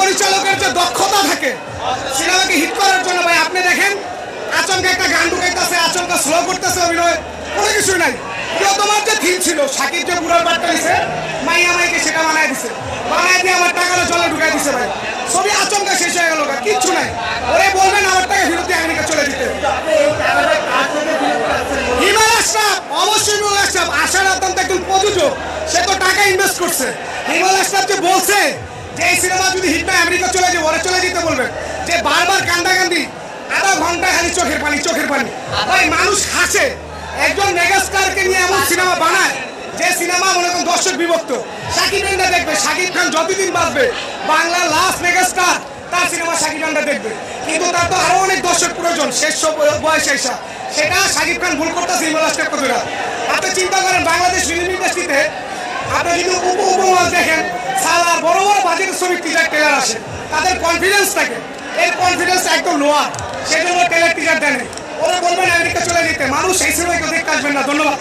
পরিচালকের যে দক্ষতা থাকে সিনেমাকে হিট করার জন্য ভাই আপনি দেখেন আচমকা একটা গান ঢুকাইতেছে, আচমকা স্লো করতেছে, অভিনয় কোনো কিছুই নাই। তোমার যে থিম ছিল সাকিব যে পুরো বার্তা দিছে মাইয়া মাইকে সেটা বানায় দিছে, বানায় দিয়ে আমার টাকাটা জলে ঢুকাই দিছে ভাই। ছবি আচমকা শেষ হয়ে গেল, কিচ্ছু নাই। ওরে বলবেন আমার টাকা ফেরত দিয়ে আমেরিকা চলে দিতে। হিমেল আশরাফ, অবশ্যই হিমেল আশরাফ আশার অত্যন্ত একজন প্রযোজক, সে তো টাকা ইনভেস্ট করছে। হিমেল আশরাফ যে বলছে যে এই সিনেমা যদি হিট না আমেরিকা চলে যায়, ওরা চলে যেতে বলবে, যে বারবার কান্দাকান্দি আধা ঘন্টা খালি চোখের পানি চোখের পানি। ভাই মানুষ হাসে, একজন মেগাস্টারকে নিয়ে এমন সিনেমা বানায় যে সিনেমা মনে করেন দর্শক বিভক্ত। শাকিব খানটা দেখবে, শাকিব খান যতদিন বাঁচবে বাংলার লাস্ট মেগাস্টার, তার সিনেমা শাকিব খানটা দেখবে। কিন্তু তার তো আরো অনেক দর্শক প্রয়োজন, শেষ বয়সে এসা, সেটা শাকিব খান ভুল করতেছে হিমেল আশরাফ কতটা। আপনি চিন্তা করেন বাংলাদেশ ফিল্ম ইন্ডাস্ট্রিতে আপনি যদি উপমাস দেখেন, সালার বড় বড় বাজেটের ছবি টিজার ট্রেলার আসে, তাদের কনফিডেন্স থাকে, এই কনফিডেন্স একদম লোয়া, সেই জন্য ট্রেলার টিজার দেন। ওরা বলবেন আমেরিকা চলে যেতে, মানুষ এই সিনেমাকে দেখতে আসবেন না। ধন্যবাদ।